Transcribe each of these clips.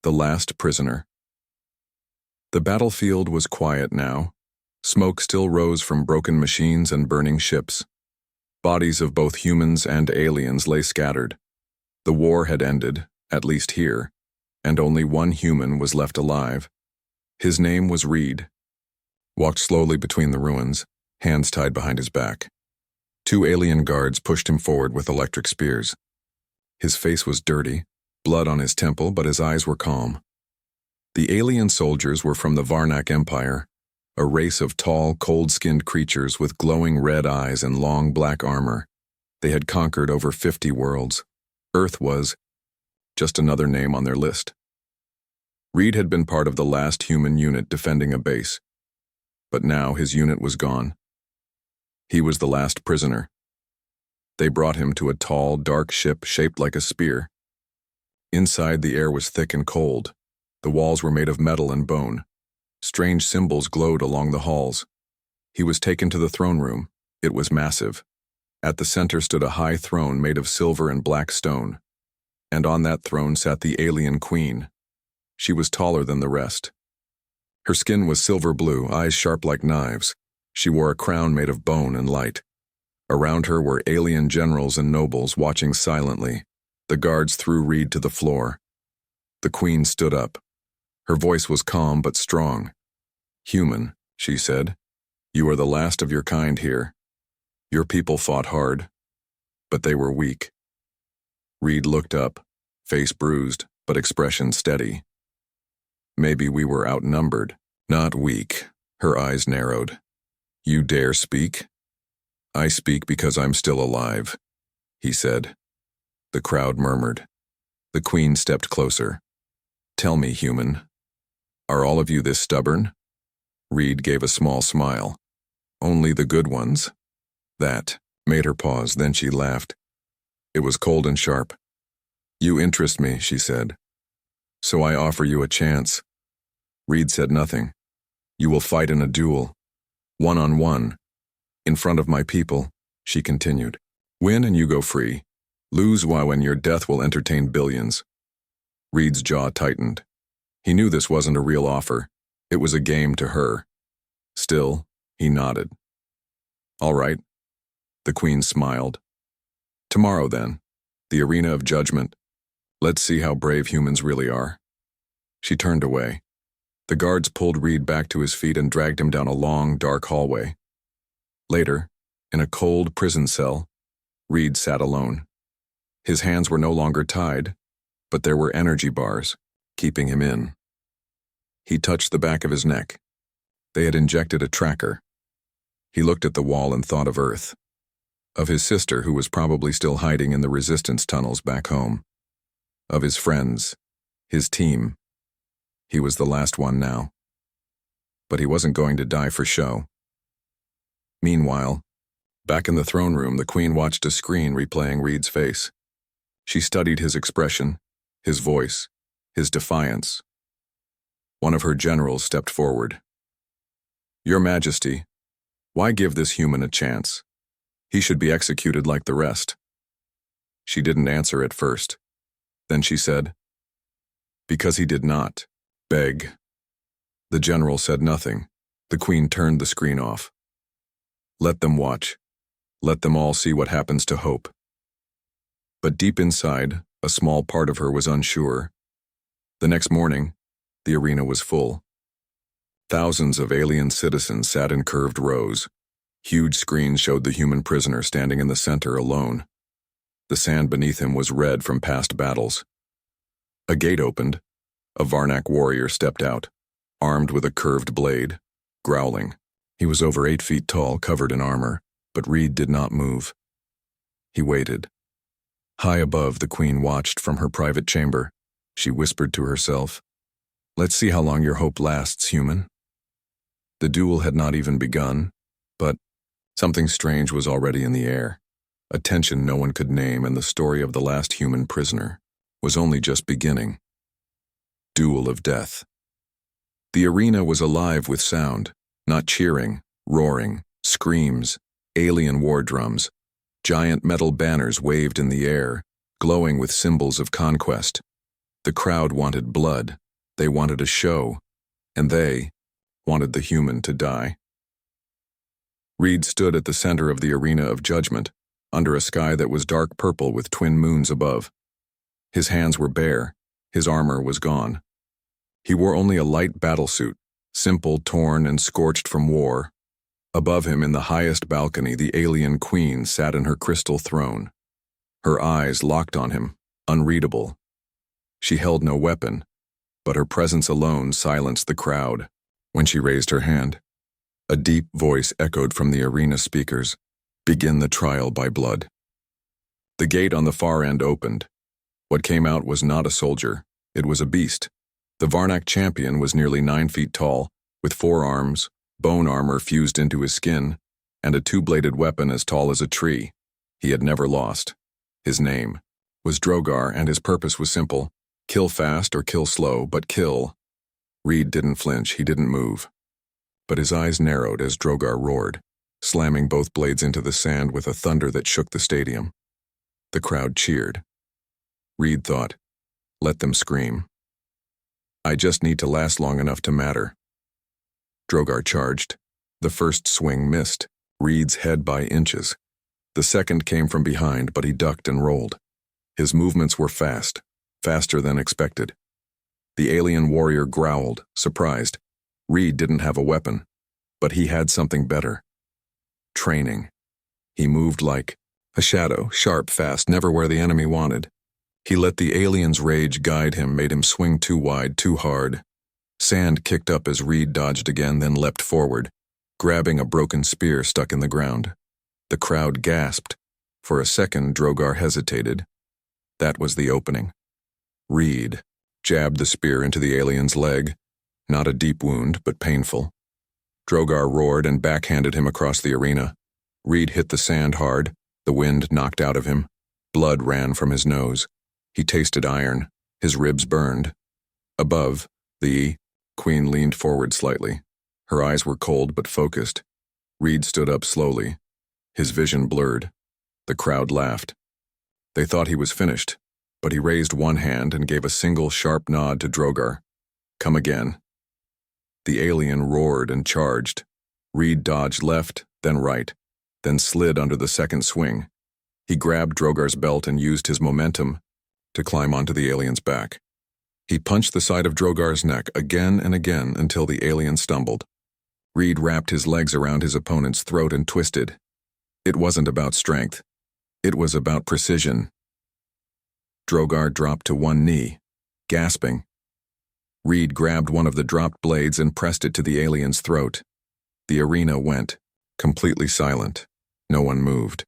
The last prisoner. The battlefield was quiet now. Smoke still rose from broken machines and burning ships. Bodies of both humans and aliens lay scattered. The war had ended, at least here, and only one human was left alive. His name was Reed. Walked slowly between the ruins, hands tied behind his back. Two alien guards pushed him forward with electric spears. His face was dirty, blood on his temple, but his eyes were calm. The alien soldiers were from the Varnak Empire, a race of tall, cold-skinned creatures with glowing red eyes and long black armor. They had conquered over 50 worlds. Earth was just another name on their list. Reed had been part of the last human unit defending a base, but now his unit was gone. He was the last prisoner. They brought him to a tall, dark ship shaped like a spear. Inside, the air was thick and cold. The walls were made of metal and bone. Strange symbols glowed along the halls. He was taken to the throne room. It was massive. At the center stood a high throne made of silver and black stone. And on that throne sat the alien queen. She was taller than the rest. Her skin was silver blue, eyes sharp like knives. She wore a crown made of bone and light. Around her were alien generals and nobles watching silently. The guards threw Reed to the floor. The queen stood up. Her voice was calm but strong. "Human," she said, "you are the last of your kind here. Your people fought hard, but they were weak." Reed looked up, face bruised, but expression steady. "Maybe we were outnumbered, not weak." Her eyes narrowed. "You dare speak?" "I speak because I'm still alive," he said. The crowd murmured. The queen stepped closer. "Tell me, human, are all of you this stubborn?" Reed gave a small smile. "Only the good ones." That made her pause, then she laughed. It was cold and sharp. "You interest me," she said. "So I offer you a chance." Reed said nothing. "You will fight in a duel. One-on-one. In front of my people," she continued. "Win and you go free. Lose, while and your death will entertain billions." Reed's jaw tightened. He knew this wasn't a real offer. It was a game to her. Still, he nodded. "All right." The queen smiled. "Tomorrow, then. The arena of judgment. Let's see how brave humans really are." She turned away. The guards pulled Reed back to his feet and dragged him down a long, dark hallway. Later, in a cold prison cell, Reed sat alone. His hands were no longer tied, but there were energy bars, keeping him in. He touched the back of his neck. They had injected a tracker. He looked at the wall and thought of Earth, of his sister who was probably still hiding in the resistance tunnels back home, of his friends, his team. He was the last one now. But he wasn't going to die for show. Meanwhile, back in the throne room, the queen watched a screen replaying Reed's face. She studied his expression, his voice, his defiance. One of her generals stepped forward. "Your Majesty, why give this human a chance? He should be executed like the rest." She didn't answer at first. Then she said, "Because he did not beg." The general said nothing. The queen turned the screen off. "Let them watch. Let them all see what happens to hope." But deep inside, a small part of her was unsure. The next morning, the arena was full. Thousands of alien citizens sat in curved rows. Huge screens showed the human prisoner standing in the center alone. The sand beneath him was red from past battles. A gate opened. A Varnak warrior stepped out, armed with a curved blade, growling. He was over 8 feet tall, covered in armor, but Reed did not move. He waited. High above, the queen watched from her private chamber. She whispered to herself, "Let's see how long your hope lasts, human." The duel had not even begun, but something strange was already in the air. A tension no one could name, and the story of the last human prisoner was only just beginning. Duel of Death. The arena was alive with sound, not cheering, roaring, screams, alien war drums. Giant metal banners waved in the air, glowing with symbols of conquest. The crowd wanted blood, they wanted a show, and they wanted the human to die. Reed stood at the center of the arena of judgment, under a sky that was dark purple with twin moons above. His hands were bare, his armor was gone. He wore only a light battlesuit, simple, torn, and scorched from war. Above him in the highest balcony, the alien queen sat in her crystal throne. Her eyes locked on him, unreadable. She held no weapon, but her presence alone silenced the crowd. When she raised her hand, a deep voice echoed from the arena speakers, "Begin the trial by blood." The gate on the far end opened. What came out was not a soldier, it was a beast. The Varnak champion was nearly 9 feet tall, with 4 arms, bone armor fused into his skin, and a 2-bladed weapon as tall as a tree. He had never lost. His name was Drogar, and his purpose was simple: kill fast or kill slow, but kill. Reed didn't flinch, he didn't move. But his eyes narrowed as Drogar roared, slamming both blades into the sand with a thunder that shook the stadium. The crowd cheered. Reed thought, let them scream. I just need to last long enough to matter. Drogar charged. The first swing missed, Reed's head by inches. The second came from behind, but he ducked and rolled. His movements were fast, faster than expected. The alien warrior growled, surprised. Reed didn't have a weapon, but he had something better. Training. He moved like a shadow, sharp, fast, never where the enemy wanted. He let the alien's rage guide him, made him swing too wide, too hard. Sand kicked up as Reed dodged again, then leapt forward, grabbing a broken spear stuck in the ground. The crowd gasped. For a second, Drogar hesitated. That was the opening. Reed jabbed the spear into the alien's leg. Not a deep wound, but painful. Drogar roared and backhanded him across the arena. Reed hit the sand hard. The wind knocked out of him. Blood ran from his nose. He tasted iron. His ribs burned. Above, the queen leaned forward slightly. Her eyes were cold but focused. Reed stood up slowly. His vision blurred. The crowd laughed. They thought he was finished, but he raised one hand and gave a single sharp nod to Drogar. Come again. The alien roared and charged. Reed dodged left, then right, then slid under the second swing. He grabbed Drogar's belt and used his momentum to climb onto the alien's back. He punched the side of Drogar's neck again and again until the alien stumbled. Reed wrapped his legs around his opponent's throat and twisted. It wasn't about strength. It was about precision. Drogar dropped to one knee, gasping. Reed grabbed one of the dropped blades and pressed it to the alien's throat. The arena went, completely silent. No one moved.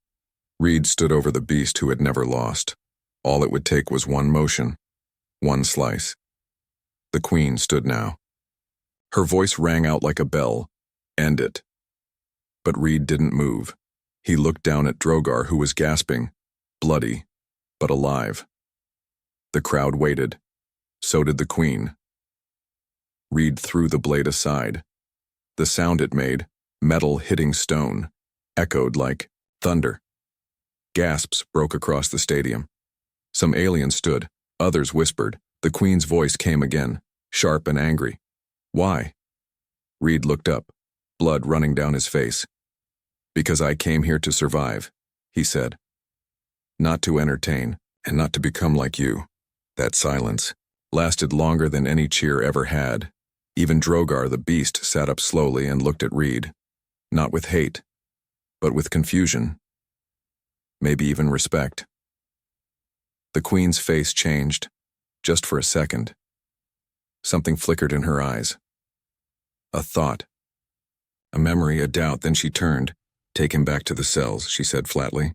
Reed stood over the beast who had never lost. All it would take was one motion, one slice. The queen stood now. Her voice rang out like a bell. End it. But Reed didn't move. He looked down at Drogar, who was gasping, bloody, but alive. The crowd waited. So did the queen. Reed threw the blade aside. The sound it made, metal hitting stone, echoed like thunder. Gasps broke across the stadium. Some aliens stood, others whispered. The queen's voice came again, sharp and angry. Why? Reed looked up, blood running down his face. Because I came here to survive, he said. Not to entertain, and not to become like you. That silence lasted longer than any cheer ever had. Even Drogar the beast sat up slowly and looked at Reed. Not with hate, but with confusion. Maybe even respect. The queen's face changed, just for a second. Something flickered in her eyes. A thought. A memory, a doubt, then she turned. Take him back to the cells, she said flatly.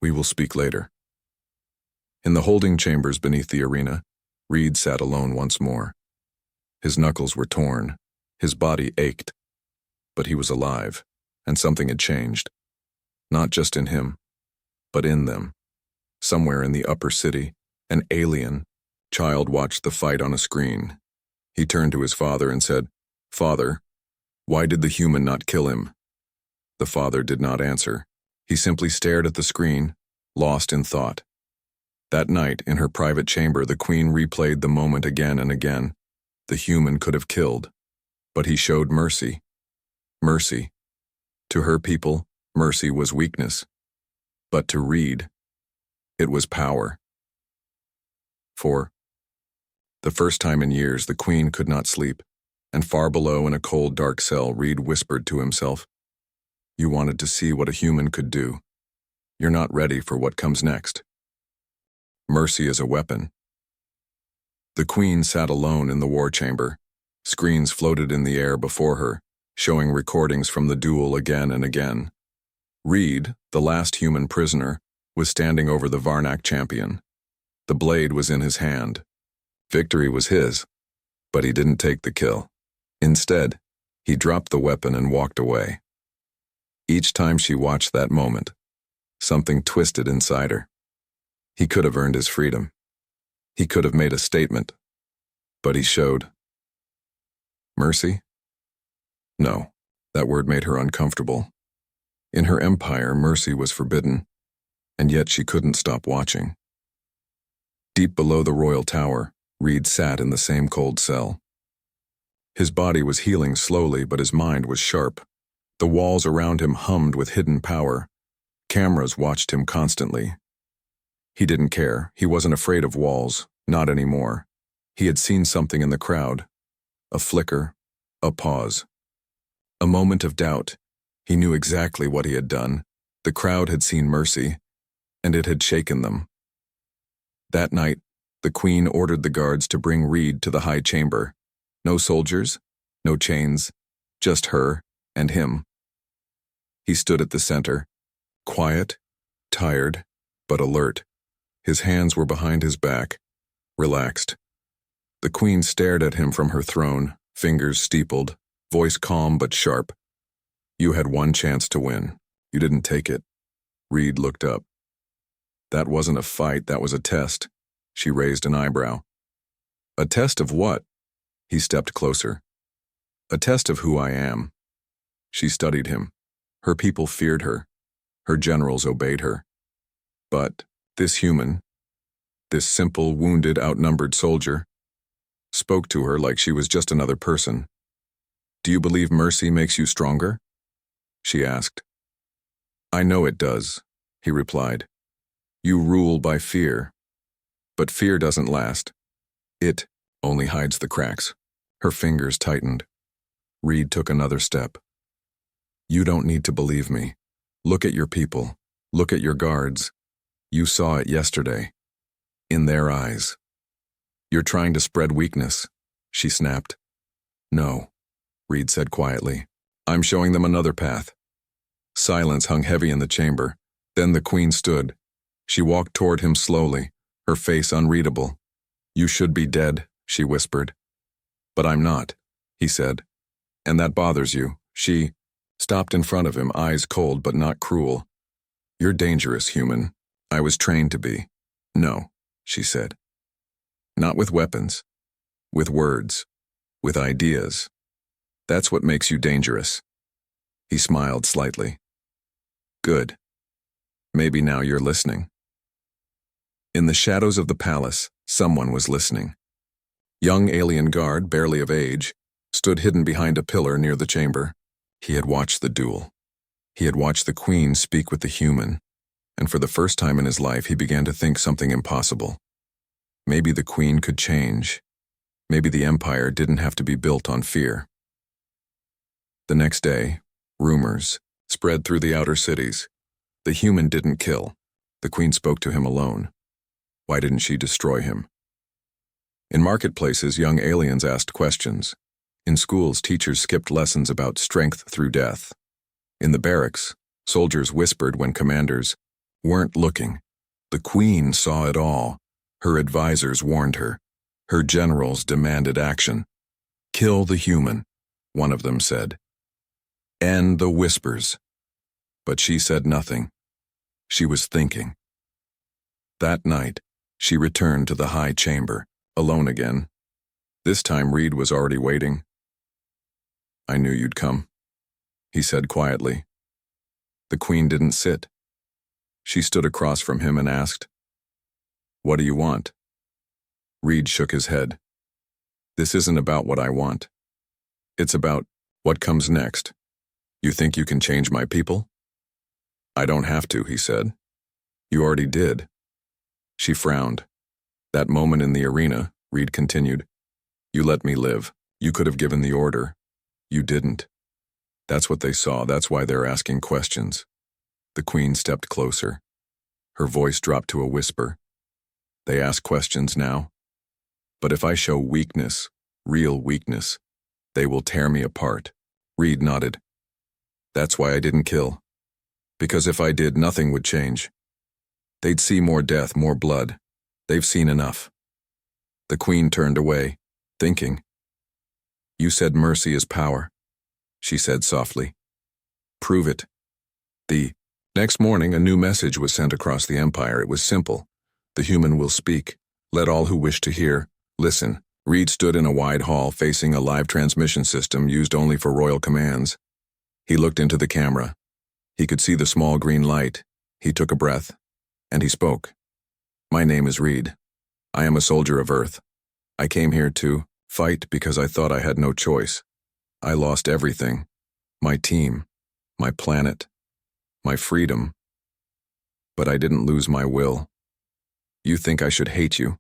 We will speak later. In the holding chambers beneath the arena, Reed sat alone once more. His knuckles were torn, his body ached. But he was alive, and something had changed. Not just in him, but in them. Somewhere in the upper city, an alien child watched the fight on a screen. He turned to his father and said, Father, why did the human not kill him? The father did not answer. He simply stared at the screen, lost in thought. That night, in her private chamber, the queen replayed the moment again and again. The human could have killed, but he showed mercy. Mercy. To her people, mercy was weakness. But to Reed, it was power. For the first time in years, the queen could not sleep, and far below in a cold, dark cell, Reed whispered to himself, "You wanted to see what a human could do. You're not ready for what comes next." Mercy is a weapon. The queen sat alone in the war chamber. Screens floated in the air before her, showing recordings from the duel again and again. Reed, the last human prisoner, was standing over the Varnak champion. The blade was in his hand. Victory was his, but he didn't take the kill. Instead, he dropped the weapon and walked away. Each time she watched that moment, something twisted inside her. He could have earned his freedom. He could have made a statement, but he showed mercy? No, that word made her uncomfortable. In her empire, mercy was forbidden, and yet she couldn't stop watching. Deep below the royal tower, Reed sat in the same cold cell. His body was healing slowly, but his mind was sharp. The walls around him hummed with hidden power. Cameras watched him constantly. He didn't care. He wasn't afraid of walls, not anymore. He had seen something in the crowd. A flicker, a pause. A moment of doubt. He knew exactly what he had done. The crowd had seen mercy, and it had shaken them. That night, the queen ordered the guards to bring Reed to the high chamber. No soldiers, no chains, just her and him. He stood at the center, quiet, tired, but alert. His hands were behind his back, relaxed. The queen stared at him from her throne, fingers steepled, voice calm but sharp. "You had one chance to win. You didn't take it." Reed looked up. "That wasn't a fight, that was a test." She raised an eyebrow. "A test of what?" He stepped closer. "A test of who I am." She studied him. Her people feared her. Her generals obeyed her. But this human, this simple, wounded, outnumbered soldier, spoke to her like she was just another person. "Do you believe mercy makes you stronger?" she asked. "I know it does," he replied. "You rule by fear. But fear doesn't last. It only hides the cracks." Her fingers tightened. Reed took another step. "You don't need to believe me. Look at your people. Look at your guards. You saw it yesterday. In their eyes." "You're trying to spread weakness," she snapped. "No," Reed said quietly. "I'm showing them another path." Silence hung heavy in the chamber. Then the queen stood. She walked toward him slowly, her face unreadable. "You should be dead," she whispered. "But I'm not," he said. "And that bothers you." She stopped in front of him, eyes cold but not cruel. "You're dangerous, human. I was trained to be." "No," she said. "Not with weapons. With words. With ideas. That's what makes you dangerous." He smiled slightly. "Good. Maybe now you're listening." In the shadows of the palace, someone was listening. Young alien guard, barely of age, stood hidden behind a pillar near the chamber. He had watched the duel. He had watched the queen speak with the human, and for the first time in his life he began to think something impossible. Maybe the queen could change. Maybe the empire didn't have to be built on fear. The next day, rumors spread through the outer cities. The human didn't kill. The queen spoke to him alone. Why didn't she destroy him? In marketplaces, young aliens asked questions. In schools, teachers skipped lessons about strength through death. In the barracks, soldiers whispered when commanders weren't looking. The queen saw it all. Her advisors warned her. Her generals demanded action. "Kill the human," one of them said. "End the whispers." But she said nothing. She was thinking. That night, she returned to the high chamber, alone again. This time Reed was already waiting. "I knew you'd come," he said quietly. The queen didn't sit. She stood across from him and asked, What do you want? Reed shook his head. This isn't about what I want. It's about what comes next. You think you can change my people? I don't have to, he said. You already did. She frowned. That moment in the arena, Reed continued. You let me live. You could have given the order. You didn't. That's what they saw. That's why they're asking questions. The Queen stepped closer. Her voice dropped to a whisper. They ask questions now. But if I show weakness, real weakness, they will tear me apart. Reed nodded. That's why I didn't kill. Because if I did, nothing would change. They'd see more death, more blood. They've seen enough. The Queen turned away, thinking. You said mercy is power, she said softly. Prove it. The next morning, a new message was sent across the Empire. It was simple. The human will speak. Let all who wish to hear, listen. Reed stood in a wide hall facing a live transmission system used only for royal commands. He looked into the camera. He could see the small green light. He took a breath, and he spoke. My name is Reed. I am a soldier of Earth. I came here to fight because I thought I had no choice. I lost everything. My team, my planet, my freedom. But I didn't lose my will. You think I should hate you?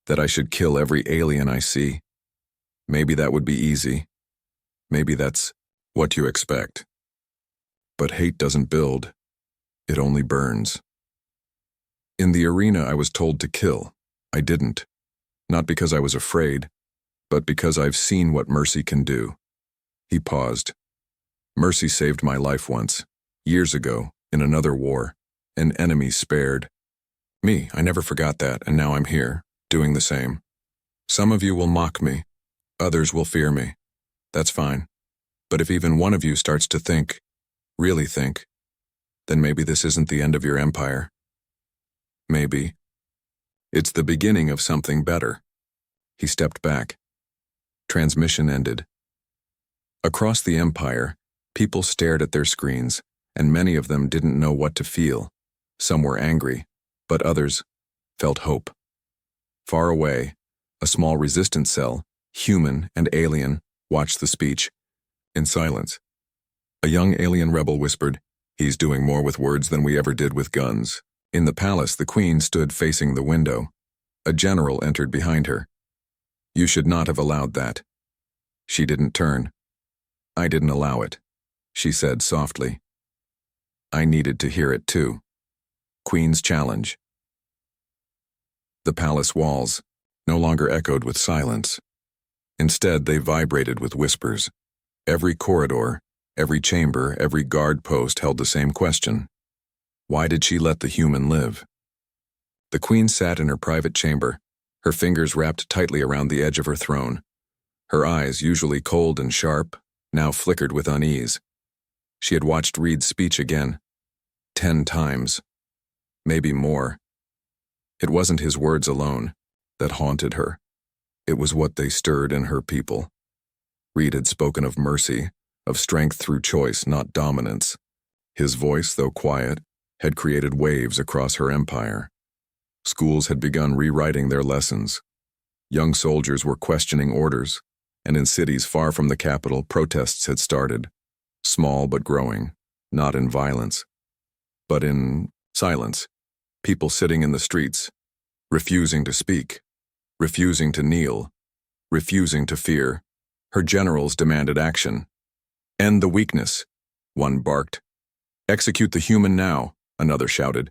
That I should kill every alien I see? Maybe that would be easy. Maybe that's what you expect. But hate doesn't build. It only burns. In the arena, I was told to kill. I didn't. Not because I was afraid, but because I've seen what mercy can do. He paused. Mercy saved my life once, years ago, in another war. An enemy spared. Me, I never forgot that, and now I'm here, doing the same. Some of you will mock me. Others will fear me. That's fine. But if even one of you starts to think, really think, then maybe this isn't the end of your empire. Maybe. It's the beginning of something better. He stepped back. Transmission ended. Across the Empire, people stared at their screens, and many of them didn't know what to feel. Some were angry, but others felt hope. Far away, a small resistance cell, human and alien, watched the speech. In silence, a young alien rebel whispered, "He's doing more with words than we ever did with guns." In the palace, the Queen stood facing the window. A general entered behind her. You should not have allowed that. She didn't turn. I didn't allow it, she said softly. I needed to hear it too. Queen's challenge. The palace walls no longer echoed with silence. Instead, they vibrated with whispers. Every corridor, every chamber, every guard post held the same question. Why did she let the human live? The Queen sat in her private chamber, her fingers wrapped tightly around the edge of her throne. Her eyes, usually cold and sharp, now flickered with unease. She had watched Reed's speech again, 10 times, maybe more. It wasn't his words alone that haunted her. It was what they stirred in her people. Reed had spoken of mercy, of strength through choice, not dominance. His voice, though quiet, had created waves across her empire. Schools had begun rewriting their lessons. Young soldiers were questioning orders, and in cities far from the capital, protests had started, small but growing, not in violence, but in silence. People sitting in the streets, refusing to speak, refusing to kneel, refusing to fear. Her generals demanded action. End the weakness, one barked. Execute the human now, another shouted.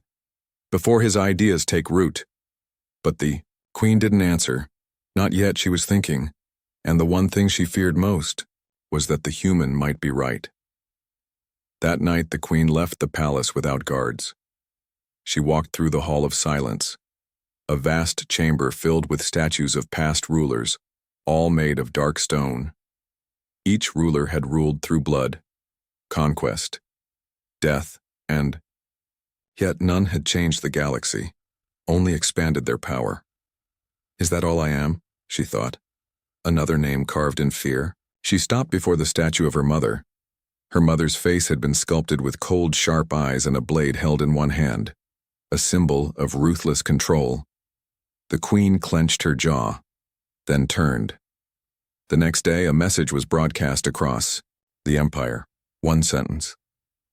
Before his ideas take root. But the Queen didn't answer. Not yet, she was thinking. And the one thing she feared most was that the human might be right. That night, the Queen left the palace without guards. She walked through the Hall of Silence, a vast chamber filled with statues of past rulers, all made of dark stone. Each ruler had ruled through blood, conquest, death, and yet none had changed the galaxy, only expanded their power. Is that all I am? She thought. Another name carved in fear. She stopped before the statue of her mother. Her mother's face had been sculpted with cold, sharp eyes and a blade held in one hand, a symbol of ruthless control. The queen clenched her jaw, then turned. The next day, a message was broadcast across the empire. One sentence.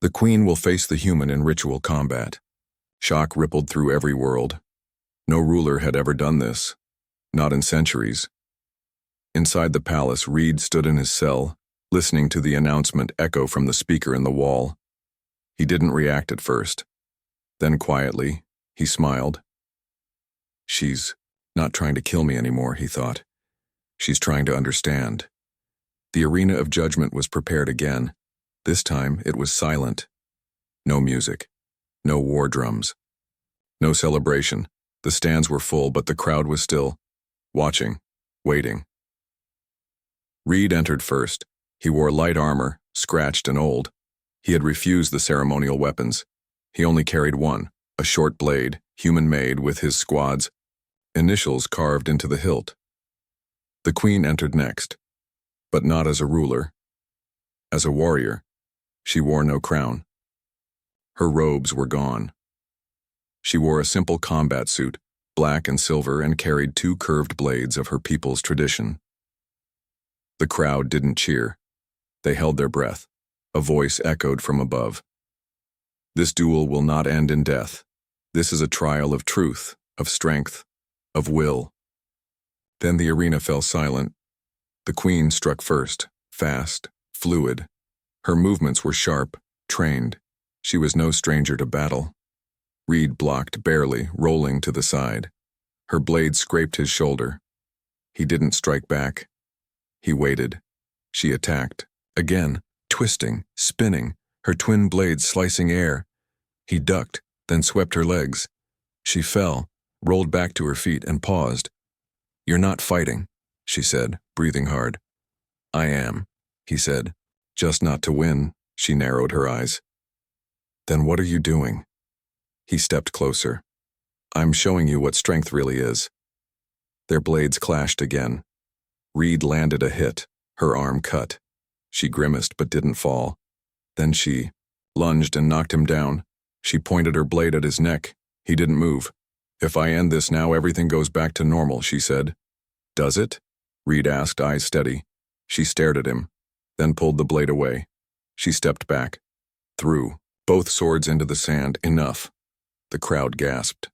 The queen will face the human in ritual combat. Shock rippled through every world. No ruler had ever done this, not in centuries. Inside the palace, Reed stood in his cell, listening to the announcement echo from the speaker in the wall. He didn't react at first. Then quietly, he smiled. She's not trying to kill me anymore, he thought. She's trying to understand. The arena of judgment was prepared again. This time, it was silent. No music. No war drums. No celebration. The stands were full, but the crowd was still, watching, waiting. Reed entered first. He wore light armor, scratched and old. He had refused the ceremonial weapons. He only carried one, a short blade, human-made, with his squad's initials carved into the hilt. The queen entered next, but not as a ruler. As a warrior, she wore no crown. Her robes were gone. She wore a simple combat suit, black and silver, and carried two curved blades of her people's tradition. The crowd didn't cheer. They held their breath. A voice echoed from above. This duel will not end in death. This is a trial of truth, of strength, of will. Then the arena fell silent. The queen struck first, fast, fluid. Her movements were sharp, trained. She was no stranger to battle. Reed blocked barely, rolling to the side. Her blade scraped his shoulder. He didn't strike back. He waited. She attacked. Again, twisting, spinning, her twin blades slicing air. He ducked, then swept her legs. She fell, rolled back to her feet, and paused. "You're not fighting," she said, breathing hard. "I am," he said. "Just not to win." She narrowed her eyes. "Then what are you doing?" He stepped closer. "I'm showing you what strength really is." Their blades clashed again. Reed landed a hit, her arm cut. She grimaced but didn't fall. Then she lunged and knocked him down. She pointed her blade at his neck. He didn't move. "If I end this now, everything goes back to normal," she said. "Does it?" Reed asked, eyes steady. She stared at him, then pulled the blade away. She stepped back, threw both swords into the sand. Enough. The crowd gasped.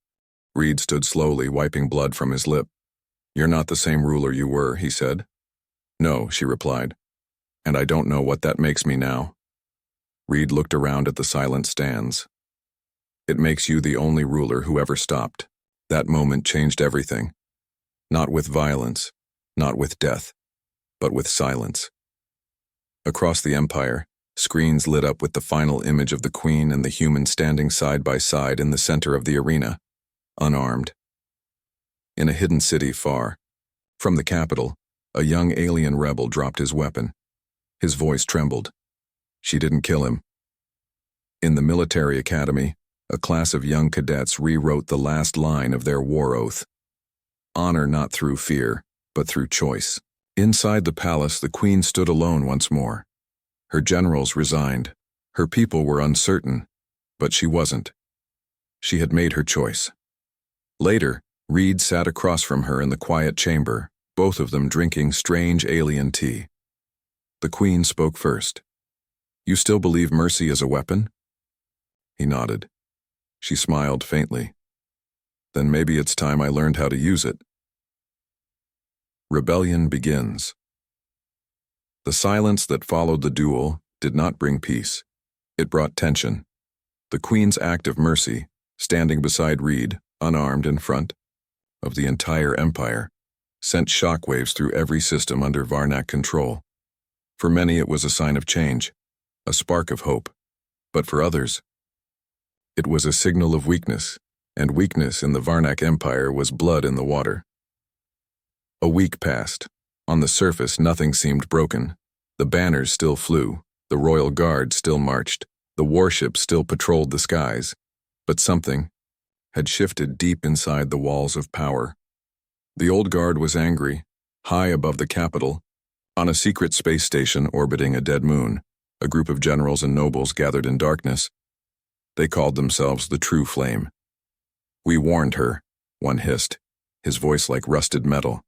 Reed stood slowly, wiping blood from his lip. "You're not the same ruler you were," he said. "No," she replied. "And I don't know what that makes me now." Reed looked around at the silent stands. "It makes you the only ruler who ever stopped." That moment changed everything. Not with violence, not with death, but with silence. Across the empire, screens lit up with the final image of the queen and the human standing side by side in the center of the arena, unarmed. In a hidden city far from the capital, a young alien rebel dropped his weapon. His voice trembled. She didn't kill him. In the military academy, a class of young cadets rewrote the last line of their war oath. Honor not through fear, but through choice. Inside the palace, the queen stood alone once more. Her generals resigned. Her people were uncertain, but she wasn't. She had made her choice. Later, Reed sat across from her in the quiet chamber, both of them drinking strange alien tea. The queen spoke first. "You still believe mercy is a weapon?" He nodded. She smiled faintly. "Then maybe it's time I learned how to use it." Rebellion begins. The silence that followed the duel did not bring peace. It brought tension. The queen's act of mercy, standing beside Reed, unarmed in front of the entire empire, sent shockwaves through every system under Varnak control. For many it was a sign of change, a spark of hope. But for others, it was a signal of weakness, and weakness in the Varnak Empire was blood in the water. A week passed. On the surface, nothing seemed broken. The banners still flew, the royal guard still marched, the warships still patrolled the skies. But something had shifted deep inside the walls of power. The old guard was angry. High above the capital, on a secret space station orbiting a dead moon, a group of generals and nobles gathered in darkness. They called themselves the True Flame. "We warned her," one hissed, his voice like rusted metal.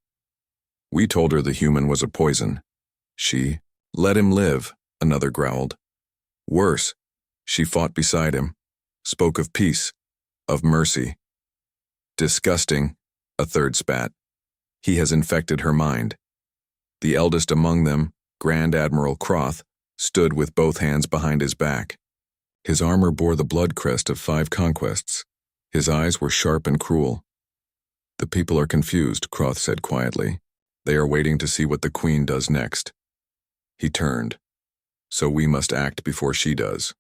We told her the human was a poison. She let him live, another growled. Worse, she fought beside him, spoke of peace, of mercy. Disgusting, a third spat. He has infected her mind. The eldest among them, Grand Admiral Croth, stood with both hands behind his back. His armor bore the blood crest of 5 conquests. His eyes were sharp and cruel. The people are confused, Croth said quietly. They are waiting to see what the Queen does next. He turned. So we must act before she does.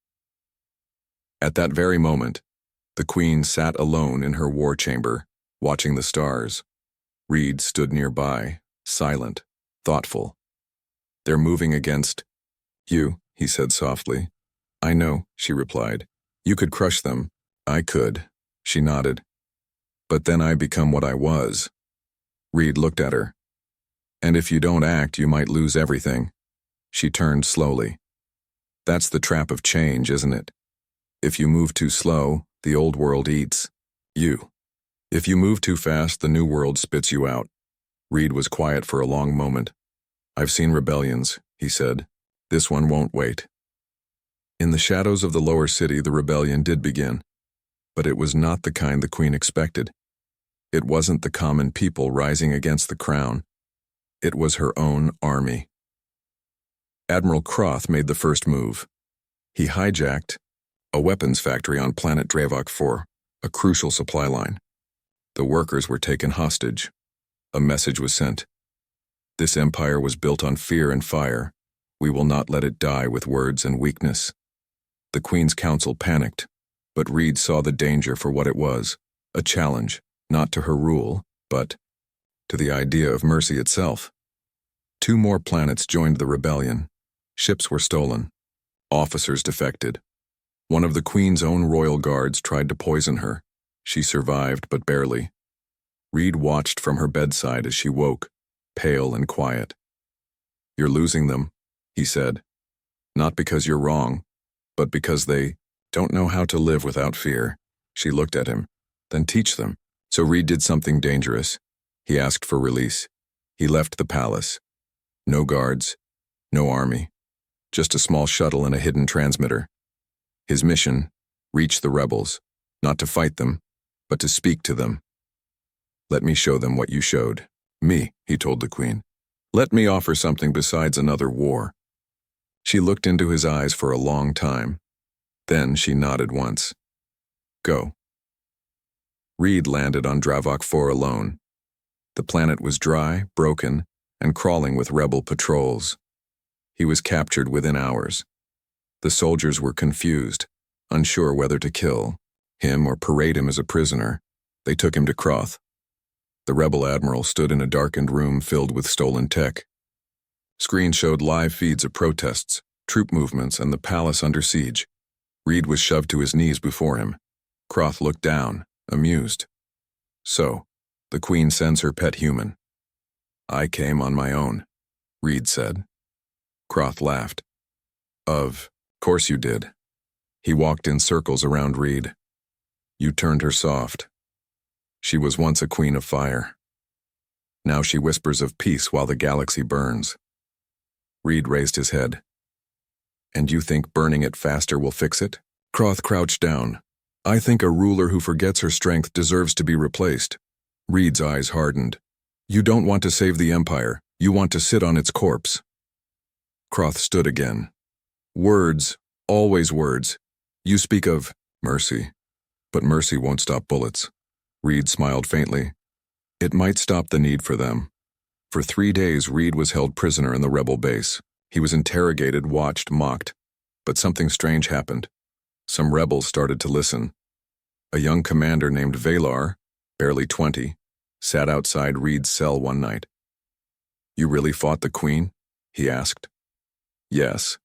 At that very moment, the Queen sat alone in her war chamber, watching the stars. Reed stood nearby, silent, thoughtful. They're moving against you, he said softly. I know, she replied. You could crush them. I could, she nodded. But then I become what I was. Reed looked at her. And if you don't act, you might lose everything. She turned slowly. That's the trap of change, isn't it? If you move too slow, the old world eats you. If you move too fast, the new world spits you out. Reed was quiet for a long moment. I've seen rebellions, he said. This one won't wait. In the shadows of the lower city, the rebellion did begin. But it was not the kind the Queen expected. It wasn't the common people rising against the crown. It was her own army. Admiral Croth made the first move. He hijacked a weapons factory on planet Dravok 4, a crucial supply line. The workers were taken hostage. A message was sent. This empire was built on fear and fire. We will not let it die with words and weakness. The Queen's Council panicked, but Reed saw the danger for what it was, a challenge, not to her rule, but to the idea of mercy itself. 2 more planets joined the rebellion. Ships were stolen. Officers defected. One of the Queen's own royal guards tried to poison her. She survived, but barely. Reed watched from her bedside as she woke, pale and quiet. You're losing them, he said. Not because you're wrong, but because they don't know how to live without fear. She looked at him. Then teach them. So Reed did something dangerous. He asked for release. He left the palace. No guards, no army. Just a small shuttle and a hidden transmitter. His mission, reach the rebels, not to fight them, but to speak to them. Let me show them what you showed me, he told the Queen. Let me offer something besides another war. She looked into his eyes for a long time. Then she nodded once. Go. Reed landed on Dravok 4 alone. The planet was dry, broken, and crawling with rebel patrols. He was captured within hours. The soldiers were confused, unsure whether to kill him or parade him as a prisoner. They took him to Croth. The rebel admiral stood in a darkened room filled with stolen tech. Screens showed live feeds of protests, troop movements, and the palace under siege. Reed was shoved to his knees before him. Croth looked down, amused. So, the Queen sends her pet human. I came on my own, Reed said. Croth laughed. Of course you did. He walked in circles around Reed. You turned her soft. She was once a queen of fire. Now she whispers of peace while the galaxy burns. Reed raised his head. And you think burning it faster will fix it? Croth crouched down. I think a ruler who forgets her strength deserves to be replaced. Reed's eyes hardened. You don't want to save the Empire. You want to sit on its corpse. Croth stood again. Words, always words. You speak of mercy, but mercy won't stop bullets. Reed smiled faintly. It might stop the need for them. For 3 days, Reed was held prisoner in the rebel base. He was interrogated, watched, mocked. But something strange happened. Some rebels started to listen. A young commander named Valar, barely 20, sat outside Reed's cell one night. You really fought the Queen? He asked. Yes.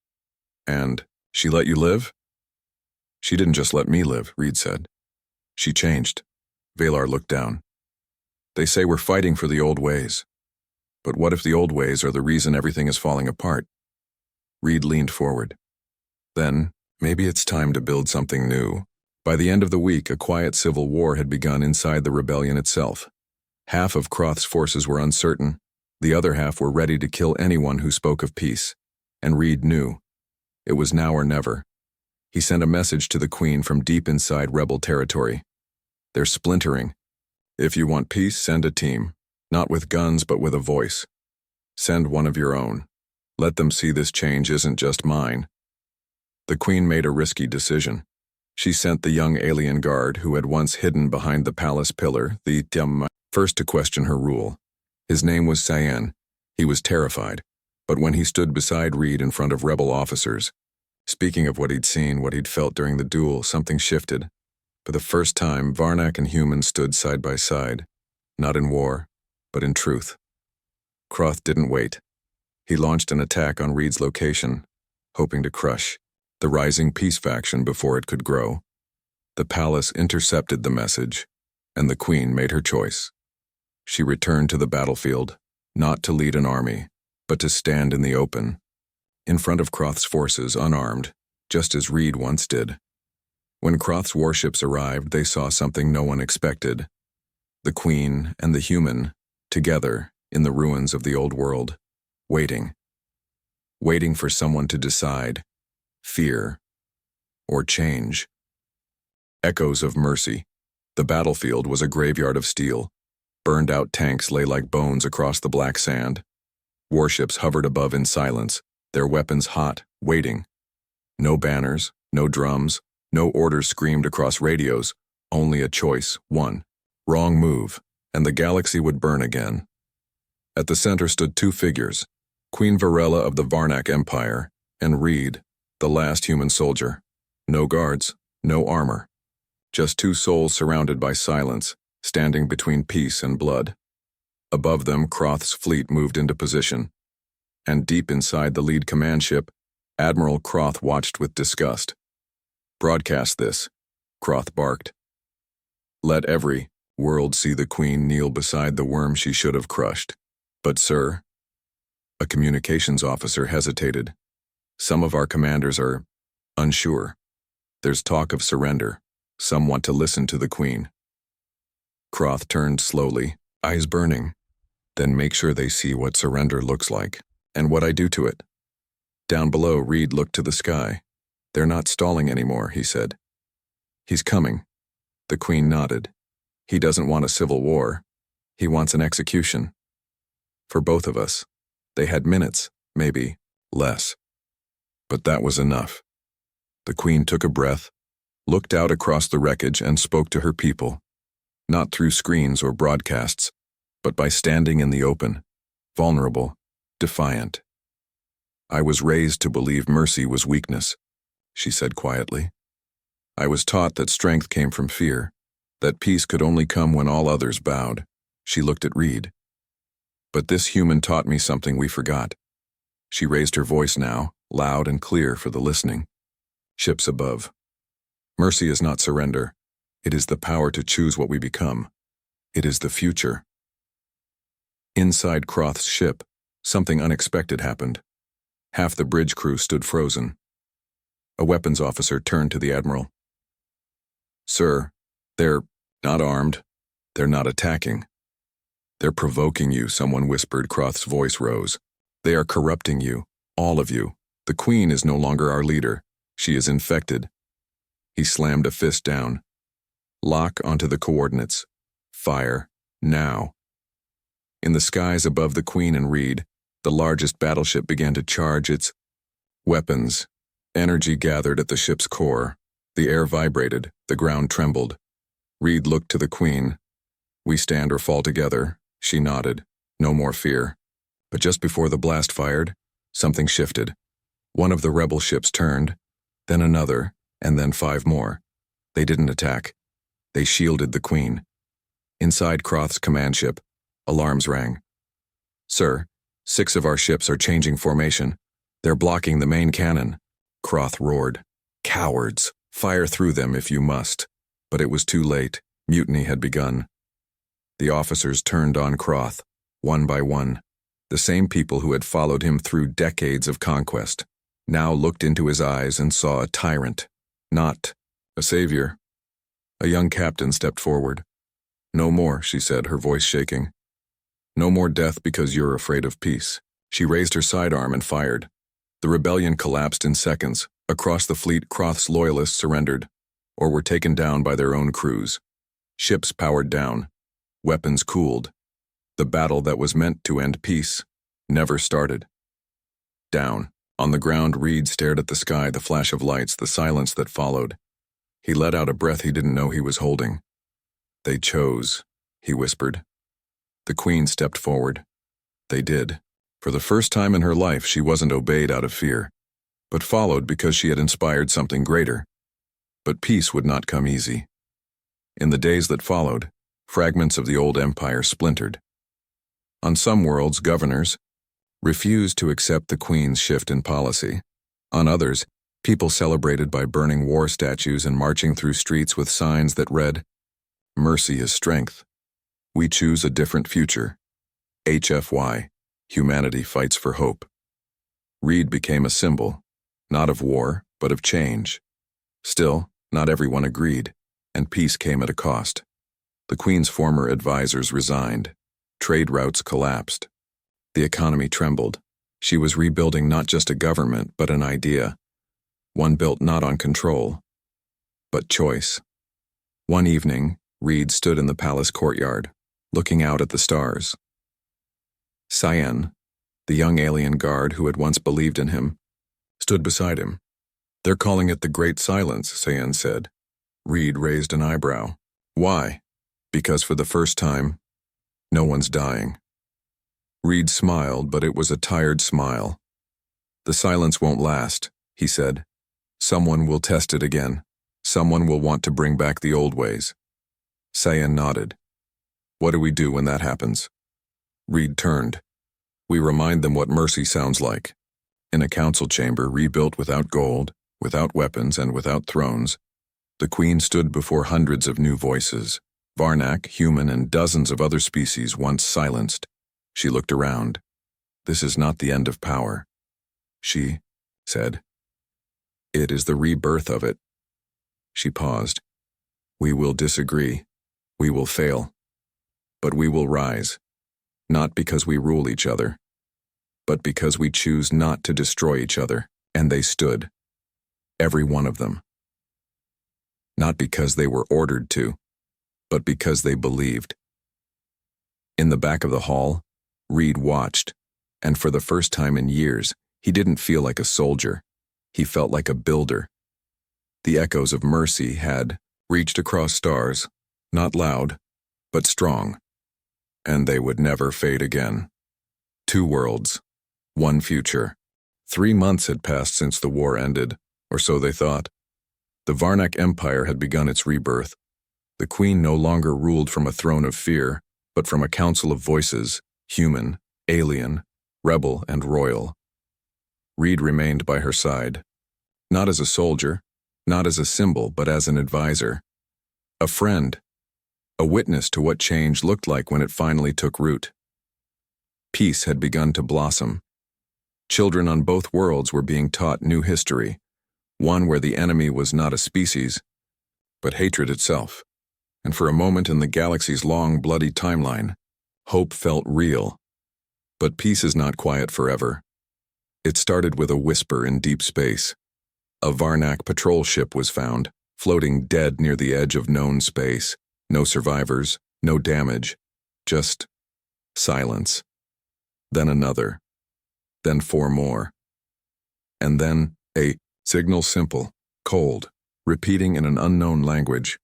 And she let you live? She didn't just let me live, Reed said. She changed. Valar looked down. They say we're fighting for the old ways. But what if the old ways are the reason everything is falling apart? Reed leaned forward. Then, maybe it's time to build something new. By the end of the week, a quiet civil war had begun inside the rebellion itself. Half of Kroth's forces were uncertain, the other half were ready to kill anyone who spoke of peace. And Reed knew. It was now or never. He sent a message to the Queen from deep inside rebel territory. They're splintering. If you want peace, send a team. Not with guns, but with a voice. Send one of your own. Let them see this change isn't just mine. The Queen made a risky decision. She sent the young alien guard who had once hidden behind the palace pillar, the first to question her rule. His name was Cyan. He was terrified, but when he stood beside Reed in front of rebel officers, speaking of what he'd seen, what he'd felt during the duel, something shifted. For the first time, Varnak and humans stood side by side, not in war, but in truth. Kroth didn't wait. He launched an attack on Reed's location, hoping to crush the rising peace faction before it could grow. The palace intercepted the message, and the Queen made her choice. She returned to the battlefield, not to lead an army, but to stand in the open, in front of Kroth's forces unarmed, just as Reed once did. When Kroth's warships arrived, they saw something no one expected. The Queen and the human, together in the ruins of the old world, waiting for someone to decide, fear, or change. Echoes of mercy. The battlefield was a graveyard of steel. Burned-out tanks lay like bones across the black sand. Warships hovered above in silence, their weapons hot, waiting. No banners, no drums, no orders screamed across radios, only a choice, one. Wrong move, and the galaxy would burn again. At the center stood two figures, Queen Varela of the Varnak Empire, and Reed, the last human soldier. No guards, no armor. Just two souls surrounded by silence, standing between peace and blood. Above them, Kroth's fleet moved into position. And deep inside the lead command ship, Admiral Kroth watched with disgust. Broadcast this, Kroth barked. Let every world see the Queen kneel beside the worm she should have crushed. But sir, a communications officer hesitated. Some of our commanders are unsure. There's talk of surrender. Some want to listen to the Queen. Kroth turned slowly, eyes burning. Then make sure they see what surrender looks like, and what I do to it. Down below, Reed looked to the sky. They're not stalling anymore, he said. He's coming. The Queen nodded. He doesn't want a civil war. He wants an execution. For both of us. They had minutes, maybe less. But that was enough. The Queen took a breath, looked out across the wreckage and spoke to her people. Not through screens or broadcasts, but by standing in the open, vulnerable, defiant. I was raised to believe mercy was weakness, she said quietly. I was taught that strength came from fear, that peace could only come when all others bowed. She looked at Reed. But this human taught me something we forgot. She raised her voice now, loud and clear for the listening. Ships above. Mercy is not surrender. It is the power to choose what we become. It is the future. Inside Kroth's ship, something unexpected happened. Half the bridge crew stood frozen. A weapons officer turned to the admiral. Sir, they're not armed. They're not attacking. They're provoking you, someone whispered. Kroth's voice rose. They are corrupting you, all of you. The Queen is no longer our leader. She is infected. He slammed a fist down. Lock onto the coordinates. Fire, now. In the skies above the Queen and Reed, the largest battleship began to charge its weapons. Energy gathered at the ship's core. The air vibrated, the ground trembled. Reed looked to the Queen. We stand or fall together, she nodded. No more fear. But just before the blast fired, something shifted. One of the rebel ships turned, then another, and then 5 more. They didn't attack. They shielded the Queen. Inside Kroth's command ship, alarms rang. Sir, 6 of our ships are changing formation. They're blocking the main cannon. Kroth roared. Cowards! Fire through them if you must. But it was too late. Mutiny had begun. The officers turned on Kroth, one by one. The same people who had followed him through decades of conquest now looked into his eyes and saw a tyrant, not a savior. A young captain stepped forward. No more, she said, her voice shaking. No more death because you're afraid of peace. She raised her sidearm and fired. The rebellion collapsed in seconds. Across the fleet, Croth's loyalists surrendered, or were taken down by their own crews. Ships powered down. Weapons cooled. The battle that was meant to end peace never started. Down. On the ground, Reed stared at the sky, the flash of lights, the silence that followed. He let out a breath he didn't know he was holding. They chose, he whispered. The Queen stepped forward. They did. For the first time in her life, she wasn't obeyed out of fear, but followed because she had inspired something greater. But peace would not come easy. In the days that followed, fragments of the old empire splintered. On some worlds, governors refused to accept the Queen's shift in policy. On others, people celebrated by burning war statues and marching through streets with signs that read, "Mercy is strength. We choose a different future. HFY, humanity fights for hope." Reed became a symbol, not of war, but of change. Still, not everyone agreed, and peace came at a cost. The Queen's former advisors resigned. Trade routes collapsed. The economy trembled. She was rebuilding not just a government, but an idea. One built not on control, but choice. One evening, Reed stood in the palace courtyard, looking out at the stars. Cyan, the young alien guard who had once believed in him, stood beside him. "They're calling it the Great Silence," Cyan said. Reed raised an eyebrow. "Why?" "Because for the first time, no one's dying." Reed smiled, but it was a tired smile. "The silence won't last," he said. "Someone will test it again. Someone will want to bring back the old ways." Cyan nodded. "What do we do when that happens?" Reed turned. "We remind them what mercy sounds like. In a council chamber rebuilt without gold, without weapons, and without thrones, the Queen stood before hundreds of new voices. Varnak, human, and dozens of other species once silenced. She looked around. "This is not the end of power," she said. "It is the rebirth of it." She paused. "We will disagree. We will fail. But we will rise. Not because we rule each other, but because we choose not to destroy each other." And they stood. Every one of them. Not because they were ordered to, but because they believed. In the back of the hall, Reed watched, and for the first time in years, he didn't feel like a soldier. He felt like a builder. The echoes of mercy had reached across stars, not loud, but strong, and they would never fade again. 2 worlds, 1 future. 3 months had passed since the war ended, or so they thought. The Varnak Empire had begun its rebirth. The Queen no longer ruled from a throne of fear, but from a council of voices, human, alien, rebel, and royal. Reed remained by her side. Not as a soldier, not as a symbol, but as an advisor. A friend. A witness to what change looked like when it finally took root. Peace had begun to blossom. Children on both worlds were being taught new history, one where the enemy was not a species, but hatred itself. And for a moment in the galaxy's long, bloody timeline, hope felt real. But peace is not quiet forever. It started with a whisper in deep space. A Varnak patrol ship was found, floating dead near the edge of known space. No survivors, no damage, just silence. Then another. Then 4 more. And then a signal, simple, cold, repeating in an unknown language.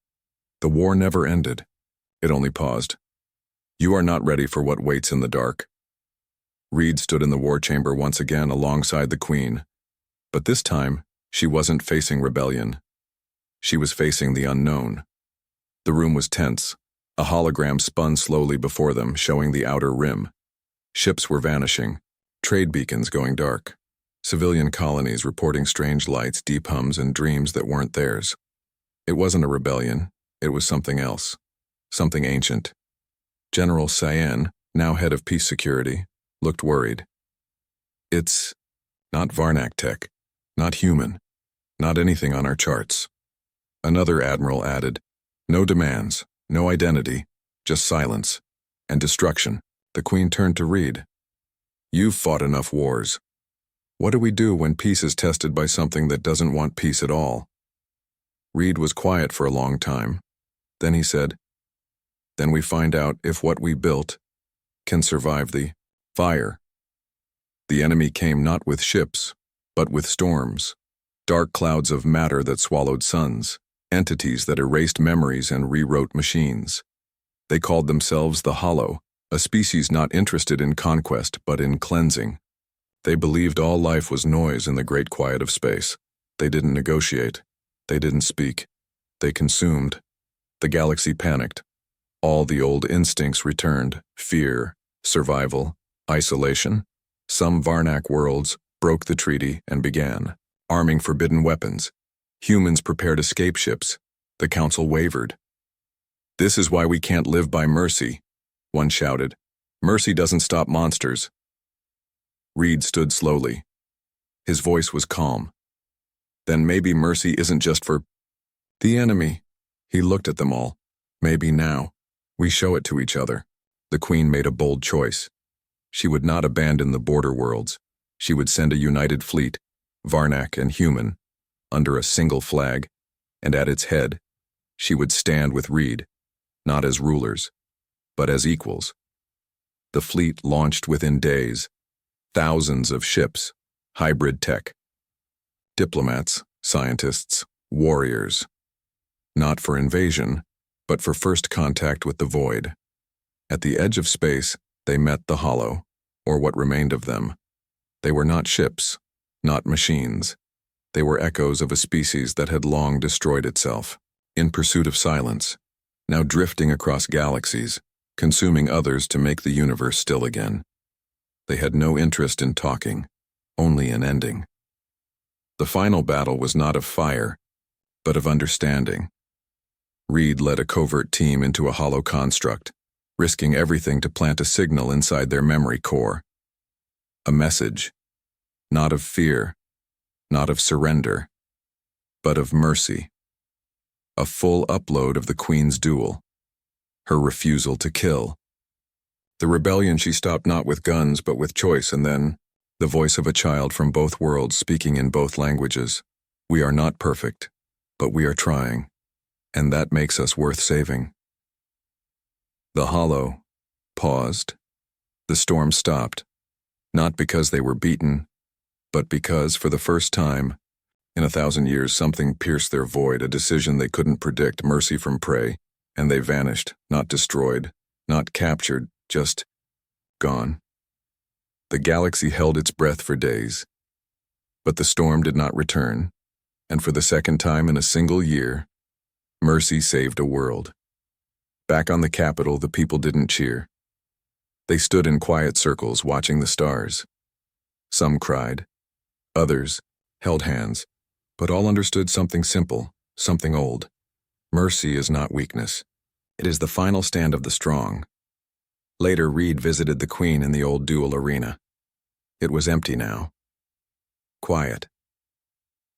The war never ended. It only paused. "You are not ready for what waits in the dark." Reed stood in the war chamber once again alongside the Queen. But this time, she wasn't facing rebellion. She was facing the unknown. The room was tense. A hologram spun slowly before them, showing the outer rim. Ships were vanishing. Trade beacons going dark. Civilian colonies reporting strange lights, deep hums, and dreams that weren't theirs. It wasn't a rebellion. It was something else. Something ancient. General Cyan, now head of peace security, looked worried. "It's not Varnak tech, not human, not anything on our charts." Another admiral added, "No demands, no identity, just silence and destruction. The Queen turned to Reed. You've fought enough wars. What do we do when peace is tested by something that doesn't want peace at all? Reed was quiet for a long time. Then he said, then we find out if what we built can survive the fire. The enemy came not with ships, but with storms, dark clouds of matter that swallowed suns, entities that erased memories and rewrote machines. They called themselves the Hollow, a species not interested in conquest but in cleansing. They believed all life was noise in the great quiet of space. They didn't negotiate. They didn't speak. They consumed. The galaxy panicked. All the old instincts returned: fear, survival, isolation. Some Varnak worlds broke the treaty and began arming forbidden weapons. Humans prepared escape ships. The council wavered. This is why we can't live by mercy, one shouted. Mercy doesn't stop monsters. Reed stood slowly. His voice was calm. Then maybe mercy isn't just for the enemy. He looked at them all. Maybe now we show it to each other. The Queen made a bold choice. She would not abandon the border worlds. She would send a united fleet, Varnak and human, under a single flag, and at its head, she would stand with Reed, not as rulers, but as equals. The fleet launched within days, thousands of ships, hybrid tech, diplomats, scientists, warriors, not for invasion, but for first contact with the void. At the edge of space, they met the Hollow, or what remained of them. They were not ships, not machines. They were echoes of a species that had long destroyed itself, in pursuit of silence, now drifting across galaxies, consuming others to make the universe still again. They had no interest in talking, only in ending. The final battle was not of fire, but of understanding. Reed led a covert team into a hollow construct, risking everything to plant a signal inside their memory core. A message, not of fear, not of surrender, but of mercy. A full upload of the Queen's duel, her refusal to kill. The rebellion she stopped not with guns but with choice, and then the voice of a child from both worlds speaking in both languages. We are not perfect, but we are trying, and that makes us worth saving. The Hollow paused. The storm stopped, not because they were beaten, but because, for the first time in 1,000 years, something pierced their void, a decision they couldn't predict, mercy from prey, and they vanished, not destroyed, not captured, just gone. The galaxy held its breath for days, but the storm did not return, and for the second time in a single year, mercy saved a world. Back on the Capitol, the people didn't cheer. They stood in quiet circles watching the stars. Some cried. Others held hands, but all understood something simple, something old. Mercy is not weakness. It is the final stand of the strong. Later, Reed visited the Queen in the old duel arena. It was empty now. Quiet.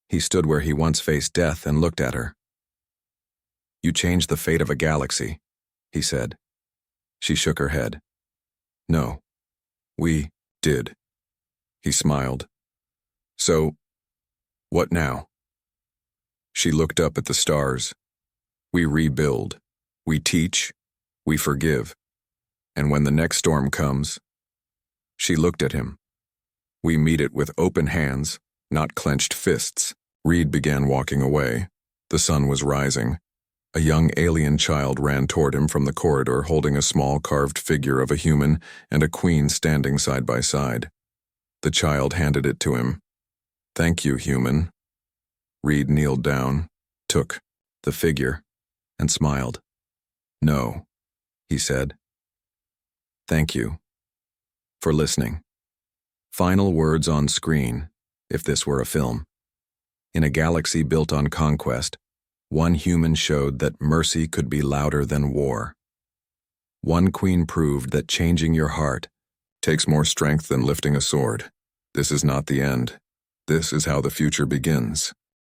He stood where he once faced death and looked at her. You changed the fate of a galaxy, he said. She shook her head. No, we did. He smiled. So, what now? She looked up at the stars. We rebuild. We teach. We forgive. And when the next storm comes, she looked at him. We meet it with open hands, not clenched fists. Reed began walking away. The sun was rising. A young alien child ran toward him from the corridor, holding a small carved figure of a human and a queen standing side by side. The child handed it to him. Thank you, human. Reed kneeled down, took the figure, and smiled. No, he said. Thank you for listening. Final words on screen, if this were a film. In a galaxy built on conquest, one human showed that mercy could be louder than war. One queen proved that changing your heart takes more strength than lifting a sword. This is not the end. This is how the future begins.